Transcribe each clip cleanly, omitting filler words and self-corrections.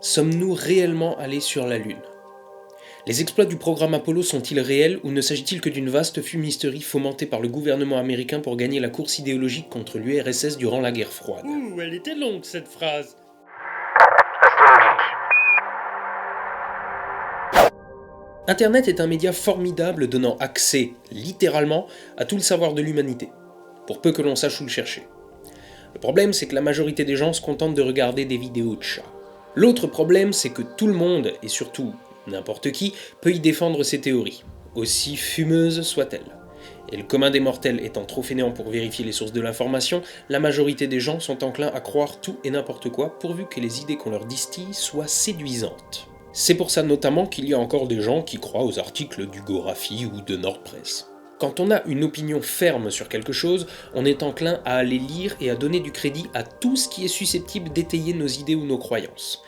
Sommes-nous réellement allés sur la Lune? Les exploits du programme Apollo sont-ils réels ou ne s'agit-il que d'une vaste fumisterie fomentée par le gouvernement américain pour gagner la course idéologique contre l'URSS durant la guerre froide? Ouh, elle était longue cette phrase. Internet est un média formidable donnant accès, littéralement, à tout le savoir de l'humanité, pour peu que l'on sache où le chercher. Le problème, c'est que la majorité des gens se contentent de regarder des vidéos de chats. L'autre problème, c'est que tout le monde, et surtout n'importe qui, peut y défendre ses théories, aussi fumeuses soient-elles. Et le commun des mortels étant trop fainéant pour vérifier les sources de l'information, la majorité des gens sont enclins à croire tout et n'importe quoi, pourvu que les idées qu'on leur distille soient séduisantes. C'est pour ça notamment qu'il y a encore des gens qui croient aux articles d'Hugo-Rafi ou de Nord-Presse. Quand on a une opinion ferme sur quelque chose, on est enclin à aller lire et à donner du crédit à tout ce qui est susceptible d'étayer nos idées ou nos croyances,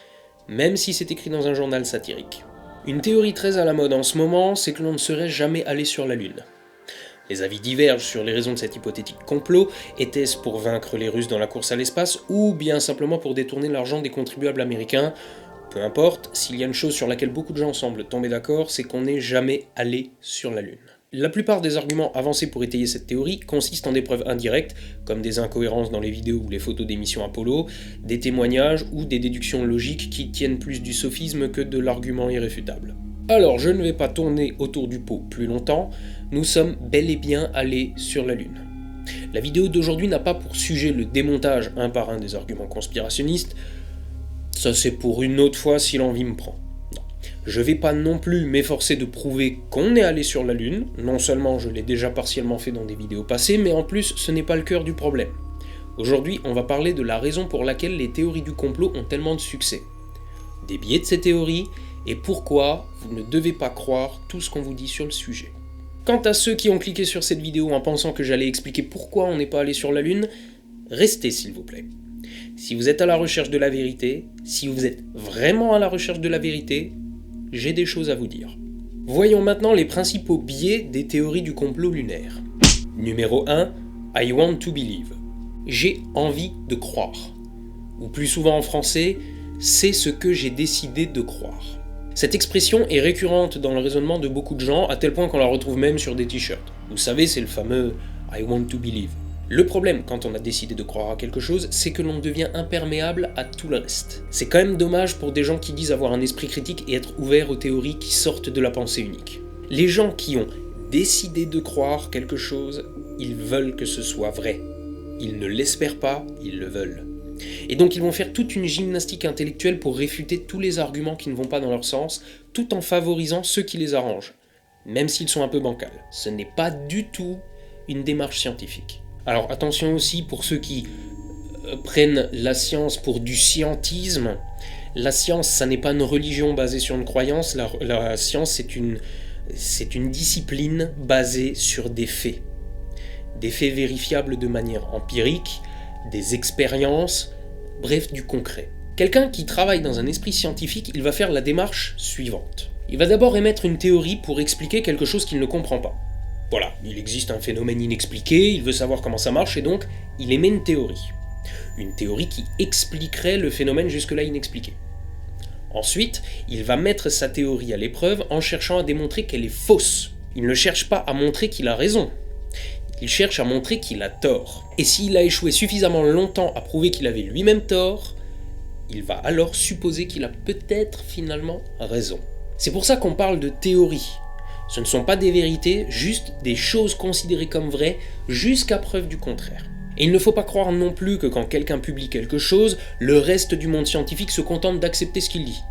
même si c'est écrit dans un journal satirique. Une théorie très à la mode en ce moment, c'est que l'on ne serait jamais allé sur la Lune. Les avis divergent sur les raisons de cet hypothétique complot. Était-ce pour vaincre les Russes dans la course à l'espace, ou bien simplement pour détourner l'argent des contribuables américains? Peu importe, s'il y a une chose sur laquelle beaucoup de gens semblent tomber d'accord, c'est qu'on n'est jamais allé sur la Lune. La plupart des arguments avancés pour étayer cette théorie consistent en des preuves indirectes, comme des incohérences dans les vidéos ou les photos des missions Apollo, des témoignages ou des déductions logiques qui tiennent plus du sophisme que de l'argument irréfutable. Alors je ne vais pas tourner autour du pot plus longtemps, nous sommes bel et bien allés sur la Lune. La vidéo d'aujourd'hui n'a pas pour sujet le démontage un par un des arguments conspirationnistes, ça c'est pour une autre fois si l'envie me prend. Non. Je vais pas non plus m'efforcer de prouver qu'on est allé sur la Lune, non seulement je l'ai déjà partiellement fait dans des vidéos passées, mais en plus ce n'est pas le cœur du problème. Aujourd'hui on va parler de la raison pour laquelle les théories du complot ont tellement de succès, des biais de ces théories, et pourquoi vous ne devez pas croire tout ce qu'on vous dit sur le sujet. Quant à ceux qui ont cliqué sur cette vidéo en pensant que j'allais expliquer pourquoi on n'est pas allé sur la Lune, restez s'il vous plaît. Si vous êtes à la recherche de la vérité, si vous êtes vraiment à la recherche de la vérité, j'ai des choses à vous dire. Voyons maintenant les principaux biais des théories du complot lunaire. Numéro 1, I want to believe. J'ai envie de croire. Ou plus souvent en français, c'est ce que j'ai décidé de croire. Cette expression est récurrente dans le raisonnement de beaucoup de gens, à tel point qu'on la retrouve même sur des t-shirts. Vous savez, c'est le fameux I want to believe. Le problème quand on a décidé de croire à quelque chose, c'est que l'on devient imperméable à tout le reste. C'est quand même dommage pour des gens qui disent avoir un esprit critique et être ouverts aux théories qui sortent de la pensée unique. Les gens qui ont décidé de croire quelque chose, ils veulent que ce soit vrai. Ils ne l'espèrent pas, ils le veulent. Et donc ils vont faire toute une gymnastique intellectuelle pour réfuter tous les arguments qui ne vont pas dans leur sens, tout en favorisant ceux qui les arrangent, même s'ils sont un peu bancals. Ce n'est pas du tout une démarche scientifique. Alors attention aussi pour ceux qui prennent la science pour du scientisme. La science, ça n'est pas une religion basée sur une croyance, la science c'est une discipline basée sur des faits. Des faits vérifiables de manière empirique, des expériences, bref du concret. Quelqu'un qui travaille dans un esprit scientifique, il va faire la démarche suivante. Il va d'abord émettre une théorie pour expliquer quelque chose qu'il ne comprend pas. Voilà, il existe un phénomène inexpliqué, il veut savoir comment ça marche et donc il émet une théorie. Une théorie qui expliquerait le phénomène jusque-là inexpliqué. Ensuite, il va mettre sa théorie à l'épreuve en cherchant à démontrer qu'elle est fausse. Il ne cherche pas à montrer qu'il a raison. Il cherche à montrer qu'il a tort. Et s'il a échoué suffisamment longtemps à prouver qu'il avait lui-même tort, il va alors supposer qu'il a peut-être finalement raison. C'est pour ça qu'on parle de théorie. Ce ne sont pas des vérités, juste des choses considérées comme vraies jusqu'à preuve du contraire. Et il ne faut pas croire non plus que quand quelqu'un publie quelque chose, le reste du monde scientifique se contente d'accepter ce qu'il dit.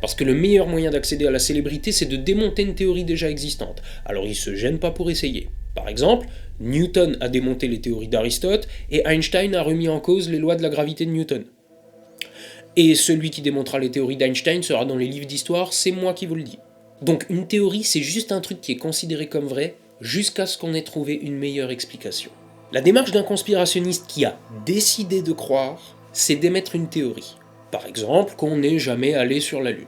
Parce que le meilleur moyen d'accéder à la célébrité, c'est de démonter une théorie déjà existante. Alors il se gêne pas pour essayer. Par exemple, Newton a démonté les théories d'Aristote et Einstein a remis en cause les lois de la gravité de Newton. Et celui qui démontrera les théories d'Einstein sera dans les livres d'histoire, c'est moi qui vous le dis. Donc une théorie, c'est juste un truc qui est considéré comme vrai jusqu'à ce qu'on ait trouvé une meilleure explication. La démarche d'un conspirationniste qui a décidé de croire, c'est d'émettre une théorie. Par exemple, qu'on n'est jamais allé sur la Lune.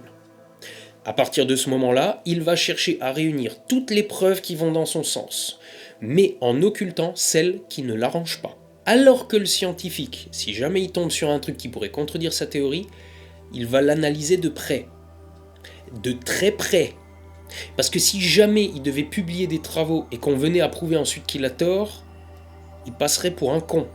À partir de ce moment-là, il va chercher à réunir toutes les preuves qui vont dans son sens, mais en occultant celles qui ne l'arrangent pas. Alors que le scientifique, si jamais il tombe sur un truc qui pourrait contredire sa théorie, il va l'analyser de près. De très près. Parce que si jamais il devait publier des travaux et qu'on venait à prouver ensuite qu'il a tort, il passerait pour un con.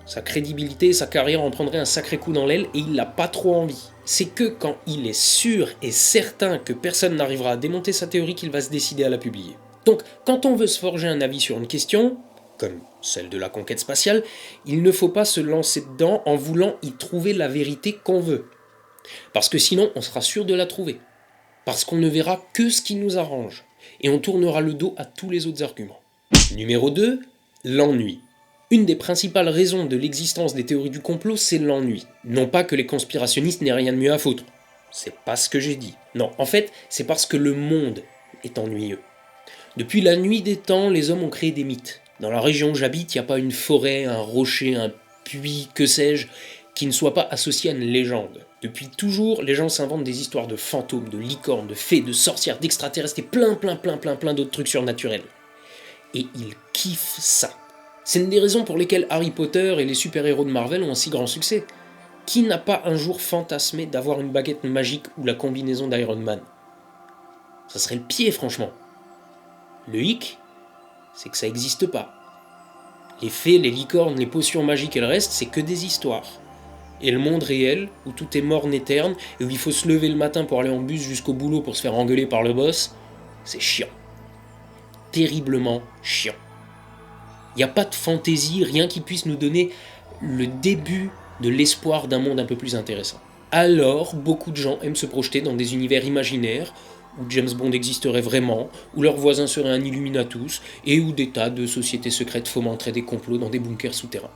Sa crédibilité et sa carrière en prendraient un sacré coup dans l'aile et il n'a pas trop envie. C'est que quand il est sûr et certain que personne n'arrivera à démonter sa théorie qu'il va se décider à la publier. Donc, quand on veut se forger un avis sur une question, comme celle de la conquête spatiale, il ne faut pas se lancer dedans en voulant y trouver la vérité qu'on veut. Parce que sinon, on sera sûr de la trouver. Parce qu'on ne verra que ce qui nous arrange. Et on tournera le dos à tous les autres arguments. Numéro 2, l'ennui. Une des principales raisons de l'existence des théories du complot, c'est l'ennui. Non pas que les conspirationnistes n'aient rien de mieux à foutre. C'est pas ce que j'ai dit. Non, en fait, c'est parce que le monde est ennuyeux. Depuis la nuit des temps, les hommes ont créé des mythes. Dans la région où j'habite, il n'y a pas une forêt, un rocher, un puits, que sais-je, qui ne soit pas associé à une légende. Depuis toujours, les gens s'inventent des histoires de fantômes, de licornes, de fées, de sorcières, d'extraterrestres et plein d'autres trucs surnaturels. Et ils kiffent ça. C'est une des raisons pour lesquelles Harry Potter et les super-héros de Marvel ont un si grand succès. Qui n'a pas un jour fantasmé d'avoir une baguette magique ou la combinaison d'Iron Man? Ça serait le pied, franchement. Le hic, c'est que ça n'existe pas. Les fées, les licornes, les potions magiques et le reste, c'est que des histoires. Et le monde réel, où tout est morne et terne, et où il faut se lever le matin pour aller en bus jusqu'au boulot pour se faire engueuler par le boss, c'est chiant. Terriblement chiant. Il n'y a pas de fantaisie, rien qui puisse nous donner le début de l'espoir d'un monde un peu plus intéressant. Alors, beaucoup de gens aiment se projeter dans des univers imaginaires, où James Bond existerait vraiment, où leurs voisins seraient un Illuminatus, et où des tas de sociétés secrètes fomenteraient des complots dans des bunkers souterrains.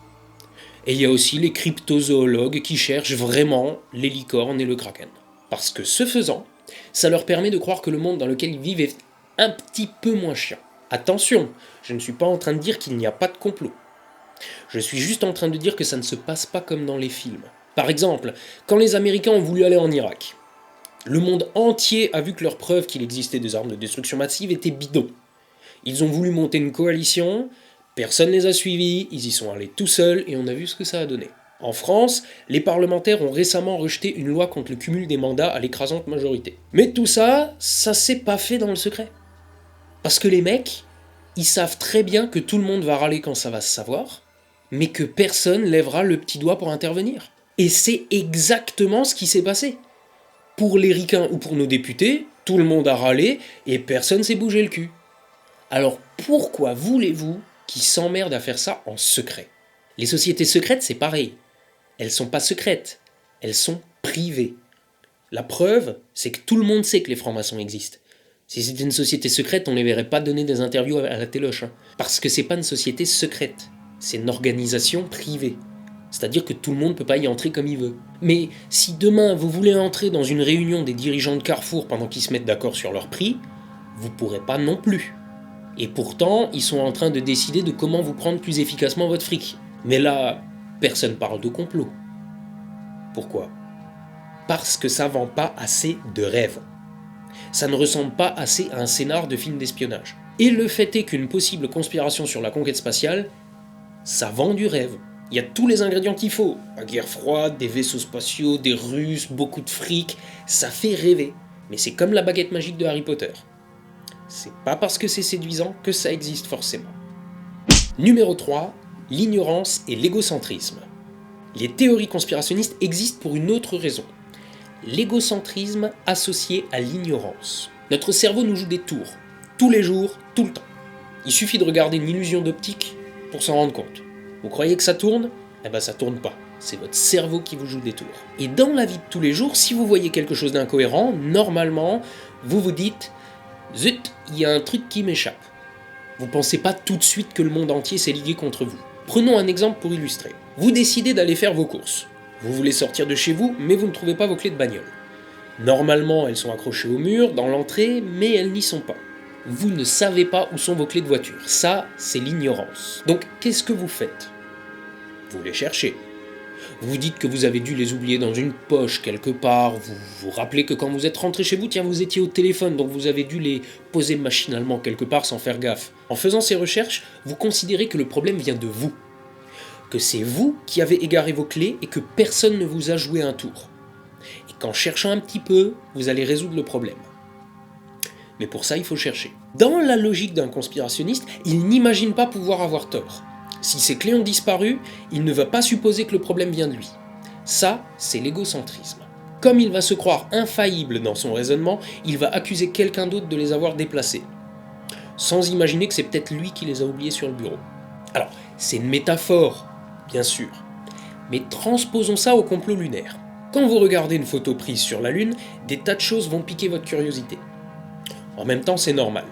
Et il y a aussi les cryptozoologues qui cherchent vraiment les licornes et le kraken. Parce que ce faisant, ça leur permet de croire que le monde dans lequel ils vivent est un petit peu moins chiant. Attention, je ne suis pas en train de dire qu'il n'y a pas de complot. Je suis juste en train de dire que ça ne se passe pas comme dans les films. Par exemple, quand les Américains ont voulu aller en Irak, le monde entier a vu que leur preuve qu'il existait des armes de destruction massive était bidon. Ils ont voulu monter une coalition, personne ne les a suivis, ils y sont allés tout seuls et on a vu ce que ça a donné. En France, les parlementaires ont récemment rejeté une loi contre le cumul des mandats à l'écrasante majorité. Mais tout ça, ça s'est pas fait dans le secret. Parce que les mecs, ils savent très bien que tout le monde va râler quand ça va se savoir, mais que personne lèvera le petit doigt pour intervenir. Et c'est exactement ce qui s'est passé. Pour les ricains ou pour nos députés, tout le monde a râlé et personne s'est bougé le cul. Alors pourquoi voulez-vous qu'ils s'emmerdent à faire ça en secret? Les sociétés secrètes, c'est pareil. Elles sont pas secrètes, elles sont privées. La preuve, c'est que tout le monde sait que les francs-maçons existent. Si c'était une société secrète, on ne les verrait pas donner des interviews à la téloche. Parce que c'est pas une société secrète, c'est une organisation privée. C'est-à-dire que tout le monde ne peut pas y entrer comme il veut. Mais si demain vous voulez entrer dans une réunion des dirigeants de Carrefour pendant qu'ils se mettent d'accord sur leur prix, vous pourrez pas non plus. Et pourtant, ils sont en train de décider de comment vous prendre plus efficacement votre fric. Mais là, personne parle de complot. Pourquoi? Parce que ça vend pas assez de rêves. Ça ne ressemble pas assez à un scénar de film d'espionnage. Et le fait est qu'une possible conspiration sur la conquête spatiale, ça vend du rêve. Il y a tous les ingrédients qu'il faut. La guerre froide, des vaisseaux spatiaux, des Russes, beaucoup de fric, ça fait rêver. Mais c'est comme la baguette magique de Harry Potter. C'est pas parce que c'est séduisant que ça existe forcément. Numéro 3, l'ignorance et l'égocentrisme. Les théories conspirationnistes existent pour une autre raison. L'égocentrisme associé à l'ignorance. Notre cerveau nous joue des tours, tous les jours, tout le temps. Il suffit de regarder une illusion d'optique pour s'en rendre compte. Vous croyez que ça tourne? Eh ben ça tourne pas. C'est votre cerveau qui vous joue des tours. Et dans la vie de tous les jours, si vous voyez quelque chose d'incohérent, normalement, vous vous dites « Zut, il y a un truc qui m'échappe ». Vous pensez pas tout de suite que le monde entier s'est ligué contre vous. Prenons un exemple pour illustrer. Vous décidez d'aller faire vos courses. Vous voulez sortir de chez vous, mais vous ne trouvez pas vos clés de bagnole. Normalement, elles sont accrochées au mur, dans l'entrée, mais elles n'y sont pas. Vous ne savez pas où sont vos clés de voiture. Ça, c'est l'ignorance. Donc, qu'est-ce que vous faites? Vous les cherchez. Vous vous dites que vous avez dû les oublier dans une poche quelque part. Vous vous rappelez que quand vous êtes rentré chez vous, tiens, vous étiez au téléphone, donc vous avez dû les poser machinalement quelque part sans faire gaffe. En faisant ces recherches, vous considérez que le problème vient de vous. Que c'est vous qui avez égaré vos clés et que personne ne vous a joué un tour. Et qu'en cherchant un petit peu, vous allez résoudre le problème. Mais pour ça, il faut chercher. Dans la logique d'un conspirationniste, il n'imagine pas pouvoir avoir tort. Si ses clés ont disparu, il ne va pas supposer que le problème vient de lui. Ça, c'est l'égocentrisme. Comme il va se croire infaillible dans son raisonnement, il va accuser quelqu'un d'autre de les avoir déplacés, sans imaginer que c'est peut-être lui qui les a oubliés sur le bureau. Alors, c'est une métaphore, bien sûr, mais transposons ça au complot lunaire. Quand vous regardez une photo prise sur la Lune, des tas de choses vont piquer votre curiosité. En même temps, c'est normal.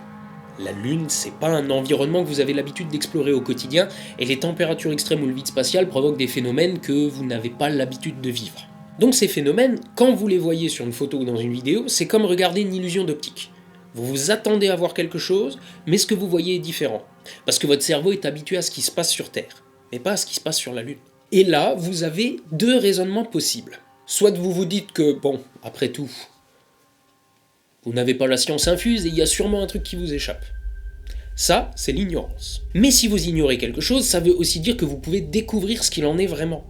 La Lune, c'est pas un environnement que vous avez l'habitude d'explorer au quotidien, et les températures extrêmes ou le vide spatial provoquent des phénomènes que vous n'avez pas l'habitude de vivre. Donc ces phénomènes, quand vous les voyez sur une photo ou dans une vidéo, c'est comme regarder une illusion d'optique. Vous vous attendez à voir quelque chose, mais ce que vous voyez est différent. Parce que votre cerveau est habitué à ce qui se passe sur Terre, mais pas à ce qui se passe sur la Lune. Et là, vous avez deux raisonnements possibles. Soit vous vous dites que, bon, après tout, vous n'avez pas la science infuse et il y a sûrement un truc qui vous échappe. Ça, c'est l'ignorance. Mais si vous ignorez quelque chose, ça veut aussi dire que vous pouvez découvrir ce qu'il en est vraiment.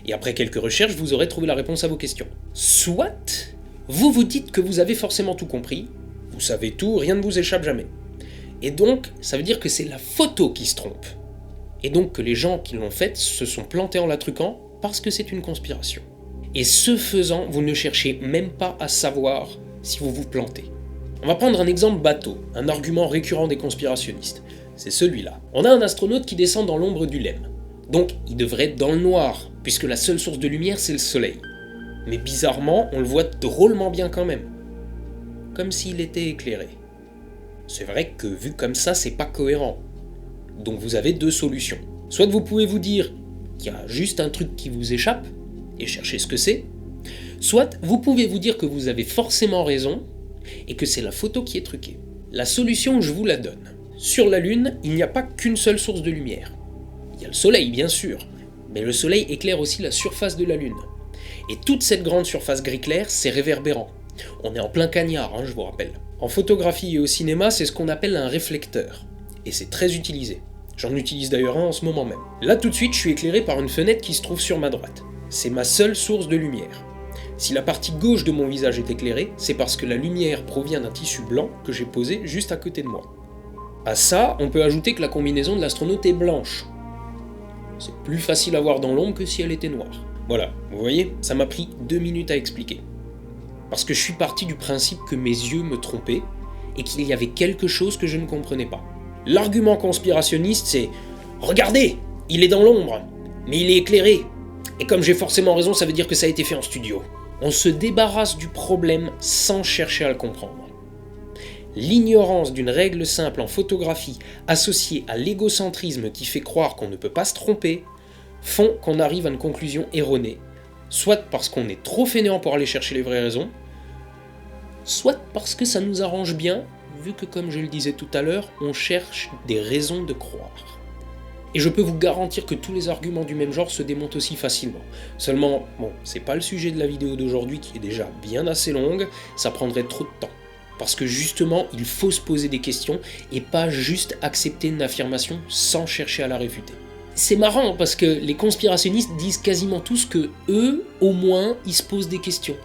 Et après quelques recherches, vous aurez trouvé la réponse à vos questions. Soit, vous vous dites que vous avez forcément tout compris, vous savez tout, rien ne vous échappe jamais. Et donc, ça veut dire que c'est la photo qui se trompe. Et donc que les gens qui l'ont faite se sont plantés en la truquant parce que c'est une conspiration. Et ce faisant, vous ne cherchez même pas à savoir si vous vous plantez. On va prendre un exemple bateau, un argument récurrent des conspirationnistes. C'est celui-là. On a un astronaute qui descend dans l'ombre du LEM. Donc il devrait être dans le noir, puisque la seule source de lumière c'est le soleil. Mais bizarrement, on le voit drôlement bien quand même. Comme s'il était éclairé. C'est vrai que vu comme ça, c'est pas cohérent. Donc vous avez deux solutions. Soit vous pouvez vous dire qu'il y a juste un truc qui vous échappe, et chercher ce que c'est. Soit vous pouvez vous dire que vous avez forcément raison, et que c'est la photo qui est truquée. La solution, je vous la donne. Sur la Lune, il n'y a pas qu'une seule source de lumière. Il y a le Soleil, bien sûr, mais le Soleil éclaire aussi la surface de la Lune. Et toute cette grande surface gris clair, c'est réverbérant. On est en plein cagnard, je vous rappelle. En photographie et au cinéma, c'est ce qu'on appelle un réflecteur. Et c'est très utilisé. J'en utilise d'ailleurs un en ce moment même. Là, tout de suite, je suis éclairé par une fenêtre qui se trouve sur ma droite. C'est ma seule source de lumière. Si la partie gauche de mon visage est éclairée, c'est parce que la lumière provient d'un tissu blanc que j'ai posé juste à côté de moi. À ça, on peut ajouter que la combinaison de l'astronaute est blanche. C'est plus facile à voir dans l'ombre que si elle était noire. Voilà, vous voyez, ça m'a pris 2 minutes à expliquer. Parce que je suis parti du principe que mes yeux me trompaient et qu'il y avait quelque chose que je ne comprenais pas. L'argument conspirationniste, c'est « Regardez, il est dans l'ombre, mais il est éclairé. Et comme j'ai forcément raison, ça veut dire que ça a été fait en studio. » On se débarrasse du problème sans chercher à le comprendre. L'ignorance d'une règle simple en photographie associée à l'égocentrisme qui fait croire qu'on ne peut pas se tromper font qu'on arrive à une conclusion erronée, soit parce qu'on est trop fainéant pour aller chercher les vraies raisons, soit parce que ça nous arrange bien, vu que comme je le disais tout à l'heure, on cherche des raisons de croire. Et je peux vous garantir que tous les arguments du même genre se démontent aussi facilement. Seulement, bon, c'est pas le sujet de la vidéo d'aujourd'hui qui est déjà bien assez longue, ça prendrait trop de temps. Parce que justement, il faut se poser des questions et pas juste accepter une affirmation sans chercher à la réfuter. C'est marrant parce que les conspirationnistes disent quasiment tous que eux, au moins, ils se posent des questions.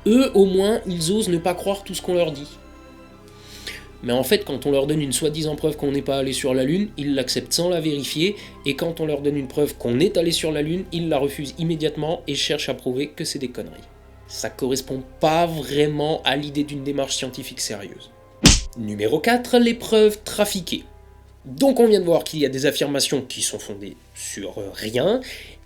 Eux, au moins, ils osent ne pas croire tout ce qu'on leur dit. Mais en fait, quand on leur donne une soi-disant preuve qu'on n'est pas allé sur la Lune, ils l'acceptent sans la vérifier, et quand on leur donne une preuve qu'on est allé sur la Lune, ils la refusent immédiatement et cherchent à prouver que c'est des conneries. Ça correspond pas vraiment à l'idée d'une démarche scientifique sérieuse. Numéro 4, les preuves trafiquées. Donc on vient de voir qu'il y a des affirmations qui sont fondées sur rien,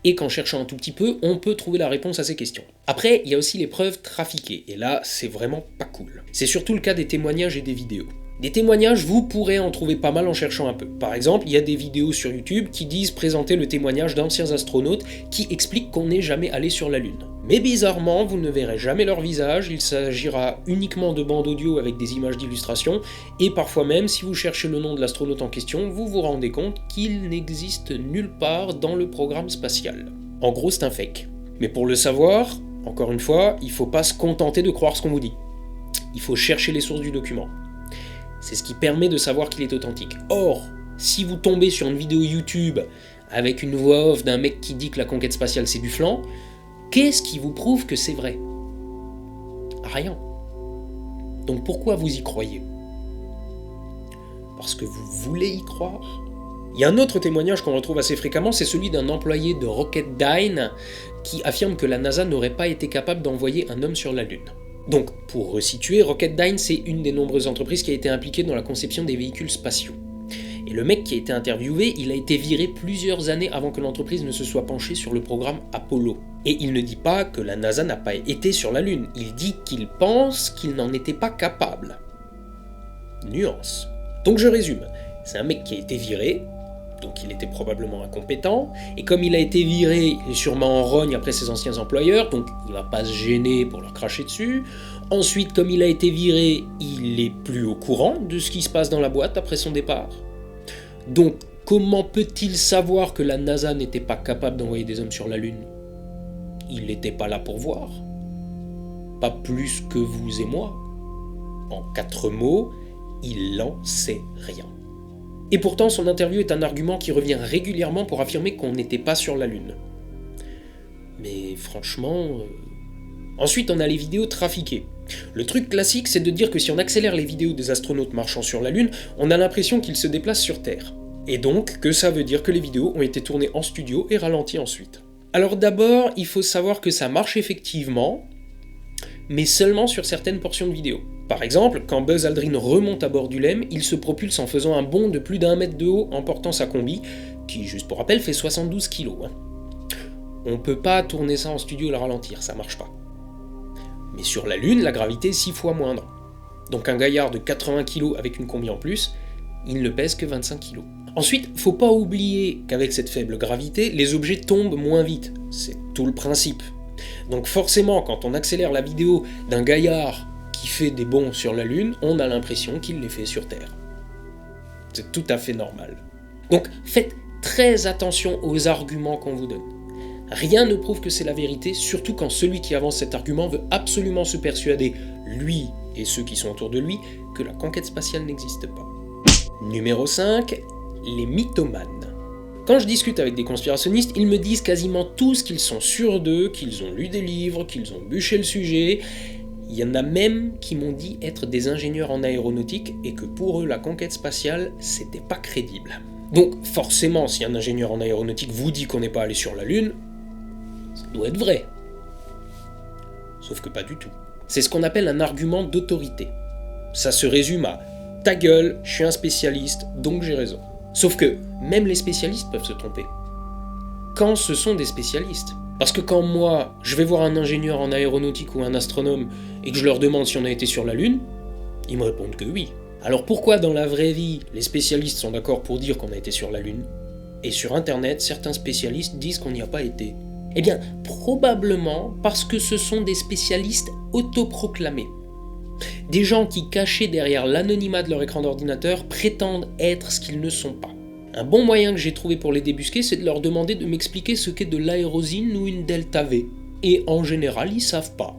et qu'en cherchant un tout petit peu, on peut trouver la réponse à ces questions. Après, il y a aussi les preuves trafiquées, et là, c'est vraiment pas cool. C'est surtout le cas des témoignages et des vidéos. Des témoignages, vous pourrez en trouver pas mal en cherchant un peu. Par exemple, il y a des vidéos sur YouTube qui disent présenter le témoignage d'anciens astronautes qui expliquent qu'on n'est jamais allé sur la Lune. Mais bizarrement, vous ne verrez jamais leur visage, il s'agira uniquement de bandes audio avec des images d'illustration, et parfois même, si vous cherchez le nom de l'astronaute en question, vous vous rendez compte qu'il n'existe nulle part dans le programme spatial. En gros, c'est un fake. Mais pour le savoir, encore une fois, il faut pas se contenter de croire ce qu'on vous dit. Il faut chercher les sources du document. C'est ce qui permet de savoir qu'il est authentique. Or, si vous tombez sur une vidéo YouTube avec une voix off d'un mec qui dit que la conquête spatiale c'est du flan, qu'est-ce qui vous prouve que c'est vrai ? rien. Donc pourquoi vous y croyez? Parce que vous voulez y croire? Il y a un autre témoignage qu'on retrouve assez fréquemment, c'est celui d'un employé de Rocketdyne qui affirme que la NASA n'aurait pas été capable d'envoyer un homme sur la Lune. Donc, pour resituer, Rocketdyne, c'est une des nombreuses entreprises qui a été impliquée dans la conception des véhicules spatiaux. Et le mec qui a été interviewé, il a été viré plusieurs années avant que l'entreprise ne se soit penchée sur le programme Apollo. Et il ne dit pas que la NASA n'a pas été sur la Lune, il dit qu'il pense qu'il n'en était pas capable. Nuance. Donc je résume, c'est un mec qui a été viré, donc il était probablement incompétent, et comme il a été viré, il est sûrement en rogne après ses anciens employeurs, donc il va pas se gêner pour leur cracher dessus. Ensuite, comme il a été viré, il est plus au courant de ce qui se passe dans la boîte après son départ. Donc comment peut-il savoir que la NASA n'était pas capable d'envoyer des hommes sur la Lune? Il n'était pas là pour voir. Pas plus que vous et moi. En 4 mots, il n'en sait rien. Et pourtant, son interview est un argument qui revient régulièrement pour affirmer qu'on n'était pas sur la Lune. Mais franchement... Ensuite, on a les vidéos trafiquées. Le truc classique, c'est de dire que si on accélère les vidéos des astronautes marchant sur la Lune, on a l'impression qu'ils se déplacent sur Terre. Et donc, que ça veut dire que les vidéos ont été tournées en studio et ralenties ensuite. Alors d'abord, il faut savoir que ça marche effectivement, mais seulement sur certaines portions de vidéos. Par exemple, quand Buzz Aldrin remonte à bord du LEM, il se propulse en faisant un bond de plus d'1 mètre de haut en portant sa combi, qui, juste pour rappel, fait 72 kg. On peut pas tourner ça en studio et le ralentir, ça marche pas. Mais sur la Lune, la gravité est 6 fois moindre. Donc un gaillard de 80 kg avec une combi en plus, il ne pèse que 25 kg. Ensuite, faut pas oublier qu'avec cette faible gravité, les objets tombent moins vite. C'est tout le principe. Donc forcément, quand on accélère la vidéo d'un gaillard qui fait des bonds sur la Lune, on a l'impression qu'il les fait sur Terre. C'est tout à fait normal. Donc faites très attention aux arguments qu'on vous donne. Rien ne prouve que c'est la vérité, surtout quand celui qui avance cet argument veut absolument se persuader, lui et ceux qui sont autour de lui, que la conquête spatiale n'existe pas. Numéro 5, les mythomanes. Quand je discute avec des conspirationnistes, ils me disent quasiment tous qu'ils sont sûrs d'eux, qu'ils ont lu des livres, qu'ils ont bûché le sujet. Il y en a même qui m'ont dit être des ingénieurs en aéronautique et que pour eux la conquête spatiale, c'était pas crédible. Donc forcément, si un ingénieur en aéronautique vous dit qu'on n'est pas allé sur la Lune, ça doit être vrai. Sauf que pas du tout. C'est ce qu'on appelle un argument d'autorité. Ça se résume à « ta gueule, je suis un spécialiste, donc j'ai raison ». Sauf que même les spécialistes peuvent se tromper. Quand ce sont des spécialistes. Parce que quand moi, je vais voir un ingénieur en aéronautique ou un astronome et que je leur demande si on a été sur la Lune, ils me répondent que oui. Alors pourquoi dans la vraie vie, les spécialistes sont d'accord pour dire qu'on a été sur la Lune, et sur Internet, certains spécialistes disent qu'on n'y a pas été? Eh bien, probablement parce que ce sont des spécialistes autoproclamés. Des gens qui, cachés derrière l'anonymat de leur écran d'ordinateur, prétendent être ce qu'ils ne sont pas. Un bon moyen que j'ai trouvé pour les débusquer, c'est de leur demander de m'expliquer ce qu'est de l'aérosine ou une delta V. Et en général, ils savent pas.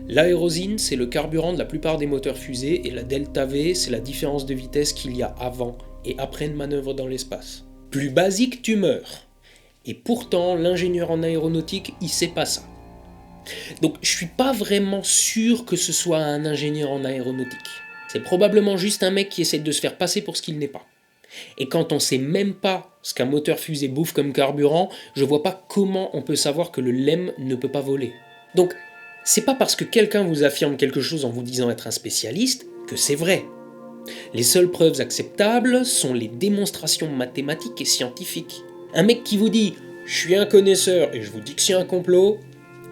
L'aérosine, c'est le carburant de la plupart des moteurs fusées, et la delta V, c'est la différence de vitesse qu'il y a avant et après une manœuvre dans l'espace. Plus basique, tu meurs. Et pourtant, l'ingénieur en aéronautique, il sait pas ça. Donc je suis pas vraiment sûr que ce soit un ingénieur en aéronautique. C'est probablement juste un mec qui essaie de se faire passer pour ce qu'il n'est pas. Et quand on sait même pas ce qu'un moteur fusée bouffe comme carburant, je vois pas comment on peut savoir que le LEM ne peut pas voler. Donc c'est pas parce que quelqu'un vous affirme quelque chose en vous disant être un spécialiste que c'est vrai. Les seules preuves acceptables sont les démonstrations mathématiques et scientifiques. Un mec qui vous dit « je suis un connaisseur et je vous dis que c'est un complot »,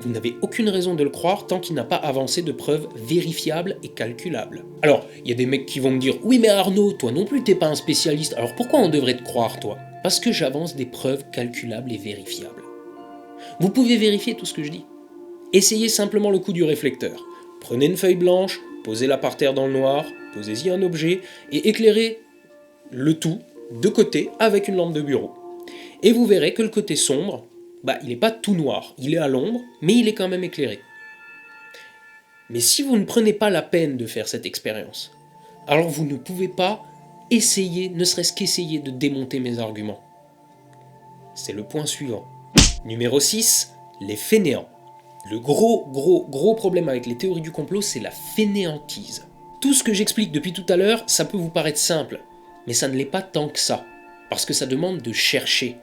vous n'avez aucune raison de le croire tant qu'il n'a pas avancé de preuves vérifiables et calculables. Alors, il y a des mecs qui vont me dire « oui mais Arnaud, toi non plus t'es pas un spécialiste, alors pourquoi on devrait te croire toi ?» Parce que j'avance des preuves calculables et vérifiables. Vous pouvez vérifier tout ce que je dis. Essayez simplement le coup du réflecteur. Prenez une feuille blanche, posez-la par terre dans le noir, posez-y un objet et éclairez le tout de côté avec une lampe de bureau. Et vous verrez que le côté sombre, il n'est pas tout noir, il est à l'ombre, mais il est quand même éclairé. Mais si vous ne prenez pas la peine de faire cette expérience, alors vous ne pouvez pas essayer, ne serait-ce qu'essayer de démonter mes arguments. C'est le point suivant. Numéro 6, les fainéants. Le gros problème avec les théories du complot, c'est la fainéantise. Tout ce que j'explique depuis tout à l'heure, ça peut vous paraître simple, mais ça ne l'est pas tant que ça, parce que ça demande de chercher.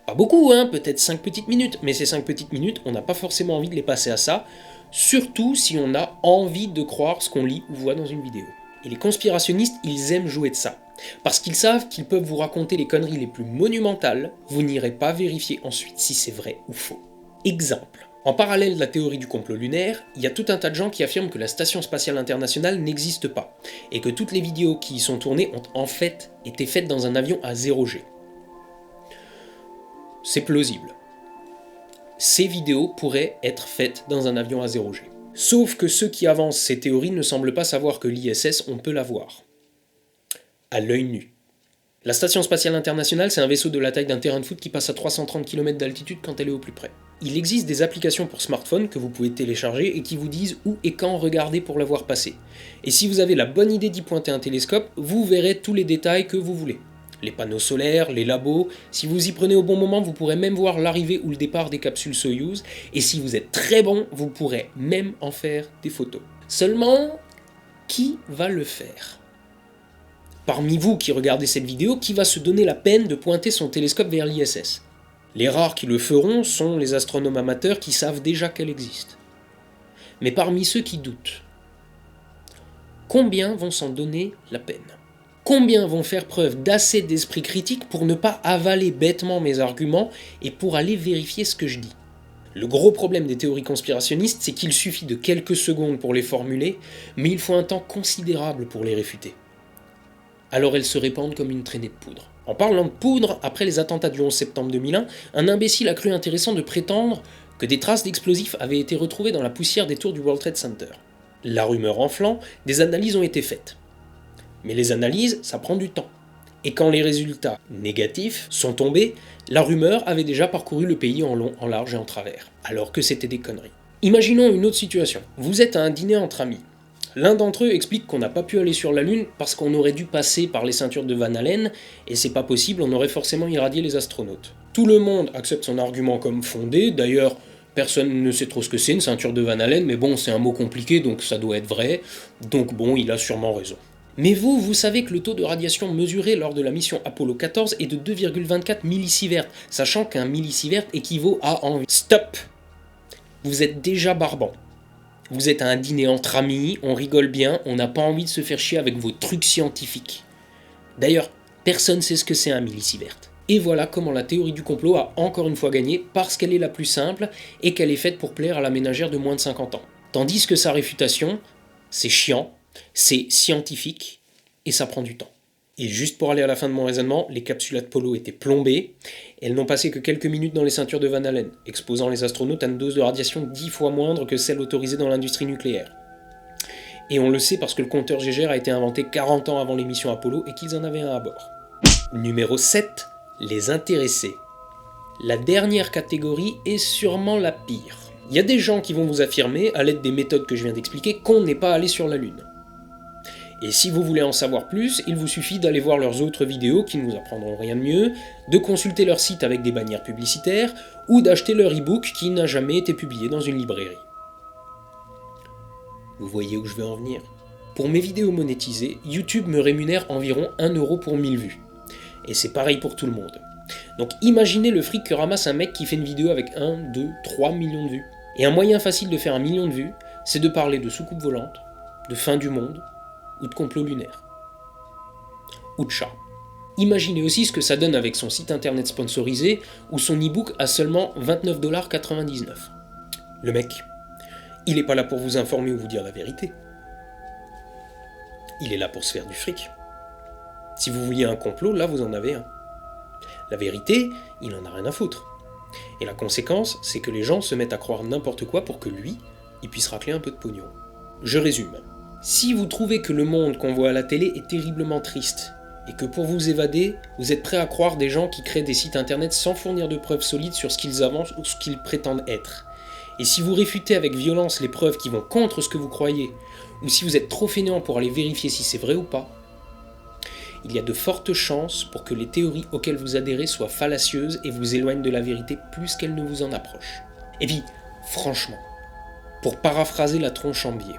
Pas beaucoup, hein, peut-être 5 petites minutes, mais ces 5 petites minutes, on n'a pas forcément envie de les passer à ça, surtout si on a envie de croire ce qu'on lit ou voit dans une vidéo. Et les conspirationnistes, ils aiment jouer de ça, parce qu'ils savent qu'ils peuvent vous raconter les conneries les plus monumentales, vous n'irez pas vérifier ensuite si c'est vrai ou faux. Exemple. En parallèle de la théorie du complot lunaire, il y a tout un tas de gens qui affirment que la Station Spatiale Internationale n'existe pas, et que toutes les vidéos qui y sont tournées ont en fait été faites dans un avion à 0G. C'est plausible. Ces vidéos pourraient être faites dans un avion à 0G. Sauf que ceux qui avancent ces théories ne semblent pas savoir que l'ISS, on peut la voir. À l'œil nu. La Station Spatiale Internationale, c'est un vaisseau de la taille d'un terrain de foot qui passe à 330 km d'altitude quand elle est au plus près. Il existe des applications pour smartphone que vous pouvez télécharger et qui vous disent où et quand regarder pour la voir passer. Et si vous avez la bonne idée d'y pointer un télescope, vous verrez tous les détails que vous voulez. Les panneaux solaires, les labos, si vous y prenez au bon moment, vous pourrez même voir l'arrivée ou le départ des capsules Soyouz, et si vous êtes très bon, vous pourrez même en faire des photos. Seulement, qui va le faire ? Parmi vous qui regardez cette vidéo, qui va se donner la peine de pointer son télescope vers l'ISS ? Les rares qui le feront sont les astronomes amateurs qui savent déjà qu'elle existe. Mais parmi ceux qui doutent, combien vont s'en donner la peine ? Combien vont faire preuve d'assez d'esprit critique pour ne pas avaler bêtement mes arguments et pour aller vérifier ce que je dis ? Le gros problème des théories conspirationnistes, c'est qu'il suffit de quelques secondes pour les formuler, mais il faut un temps considérable pour les réfuter. Alors elles se répandent comme une traînée de poudre. En parlant de poudre, après les attentats du 11 septembre 2001, un imbécile a cru intéressant de prétendre que des traces d'explosifs avaient été retrouvées dans la poussière des tours du World Trade Center. La rumeur enflant, des analyses ont été faites. Mais les analyses, ça prend du temps. Et quand les résultats négatifs sont tombés, la rumeur avait déjà parcouru le pays en long, en large et en travers. Alors que c'était des conneries. Imaginons une autre situation. Vous êtes à un dîner entre amis. L'un d'entre eux explique qu'on n'a pas pu aller sur la Lune parce qu'on aurait dû passer par les ceintures de Van Allen, et c'est pas possible, on aurait forcément irradié les astronautes. Tout le monde accepte son argument comme fondé, d'ailleurs personne ne sait trop ce que c'est une ceinture de Van Allen, mais bon c'est un mot compliqué donc ça doit être vrai, donc bon il a sûrement raison. Mais vous savez que le taux de radiation mesuré lors de la mission Apollo 14 est de 2,24 millisieverts, sachant qu'un millisievert équivaut à en... Stop ! Vous êtes déjà barbant. Vous êtes à un dîner entre amis, on rigole bien, on n'a pas envie de se faire chier avec vos trucs scientifiques. D'ailleurs, personne ne sait ce que c'est un millisievert. Et voilà comment la théorie du complot a encore une fois gagné, parce qu'elle est la plus simple et qu'elle est faite pour plaire à la ménagère de moins de 50 ans. Tandis que sa réfutation, c'est chiant, c'est scientifique, et ça prend du temps. Et juste pour aller à la fin de mon raisonnement, les capsules Apollo étaient plombées, et elles n'ont passé que quelques minutes dans les ceintures de Van Allen, exposant les astronautes à une dose de radiation 10 fois moindre que celle autorisée dans l'industrie nucléaire. Et on le sait parce que le compteur Geiger a été inventé 40 ans avant les missions Apollo et qu'ils en avaient un à bord. Numéro 7, les intéressés. La dernière catégorie est sûrement la pire. Il y a des gens qui vont vous affirmer, à l'aide des méthodes que je viens d'expliquer, qu'on n'est pas allé sur la Lune. Et si vous voulez en savoir plus, il vous suffit d'aller voir leurs autres vidéos qui ne vous apprendront rien de mieux, de consulter leur site avec des bannières publicitaires, ou d'acheter leur e-book qui n'a jamais été publié dans une librairie. Vous voyez où je veux en venir ? Pour mes vidéos monétisées, YouTube me rémunère environ 1 euro pour 1000 vues. Et c'est pareil pour tout le monde. Donc imaginez le fric que ramasse un mec qui fait une vidéo avec 1, 2, 3 millions de vues. Et un moyen facile de faire 1 million de vues, c'est de parler de soucoupe volante, de fin du monde, ou de complot lunaire. Ou de chat. Imaginez aussi ce que ça donne avec son site internet sponsorisé ou son e-book à seulement 29,99$. Le mec, il est pas là pour vous informer ou vous dire la vérité. Il est là pour se faire du fric. Si vous vouliez un complot, là vous en avez un. La vérité, il en a rien à foutre. Et la conséquence, c'est que les gens se mettent à croire n'importe quoi pour que lui, il puisse racler un peu de pognon. Je résume. Si vous trouvez que le monde qu'on voit à la télé est terriblement triste, et que pour vous évader, vous êtes prêt à croire des gens qui créent des sites internet sans fournir de preuves solides sur ce qu'ils avancent ou ce qu'ils prétendent être, et si vous réfutez avec violence les preuves qui vont contre ce que vous croyez, ou si vous êtes trop fainéant pour aller vérifier si c'est vrai ou pas, il y a de fortes chances pour que les théories auxquelles vous adhérez soient fallacieuses et vous éloignent de la vérité plus qu'elles ne vous en approchent. Et puis, franchement, Pour paraphraser la tronche en biais,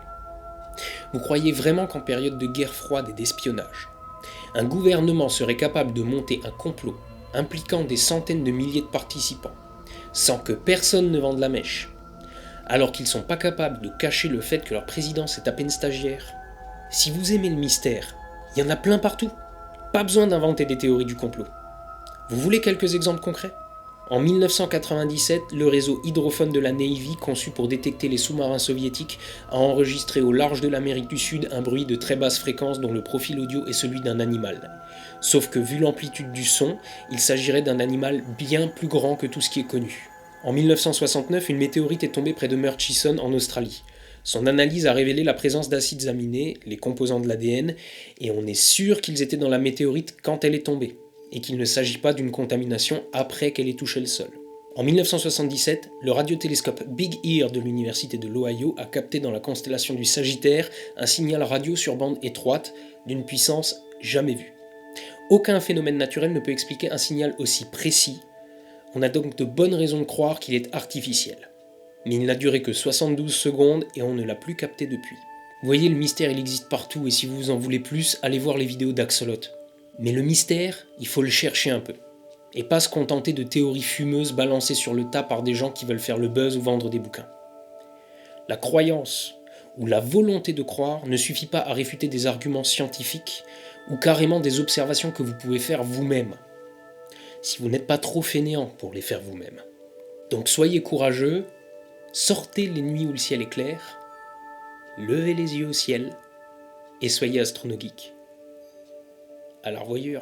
vous croyez vraiment qu'en période de guerre froide et d'espionnage, un gouvernement serait capable de monter un complot impliquant des centaines de milliers de participants, sans que personne ne vende la mèche, alors qu'ils ne sont pas capables de cacher le fait que leur présidence est à peine stagiaire? Si vous aimez le mystère, il y en a plein partout. Pas besoin d'inventer des théories du complot. Vous voulez quelques exemples concrets? En 1997, le réseau hydrophone de la Navy, conçu pour détecter les sous-marins soviétiques, a enregistré au large de l'Amérique du Sud un bruit de très basse fréquence dont le profil audio est celui d'un animal. Sauf que vu l'amplitude du son, il s'agirait d'un animal bien plus grand que tout ce qui est connu. En 1969, une météorite est tombée près de Murchison en Australie. Son analyse a révélé la présence d'acides aminés, les composants de l'ADN, et on est sûr qu'ils étaient dans la météorite quand elle est tombée, et qu'il ne s'agit pas d'une contamination après qu'elle ait touché le sol. En 1977, le radiotélescope Big Ear de l'université de l'Ohio a capté dans la constellation du Sagittaire un signal radio sur bande étroite d'une puissance jamais vue. Aucun phénomène naturel ne peut expliquer un signal aussi précis. On a donc de bonnes raisons de croire qu'il est artificiel. Mais il n'a duré que 72 secondes et on ne l'a plus capté depuis. Vous voyez, le mystère il existe partout et si vous en voulez plus, allez voir les vidéos d'Axolot. Mais le mystère, il faut le chercher un peu. Et pas se contenter de théories fumeuses balancées sur le tas par des gens qui veulent faire le buzz ou vendre des bouquins. La croyance ou la volonté de croire ne suffit pas à réfuter des arguments scientifiques ou carrément des observations que vous pouvez faire vous-même. Si vous n'êtes pas trop fainéant pour les faire vous-même. Donc soyez courageux, sortez les nuits où le ciel est clair, levez les yeux au ciel et soyez astronogeek. À la revoyure.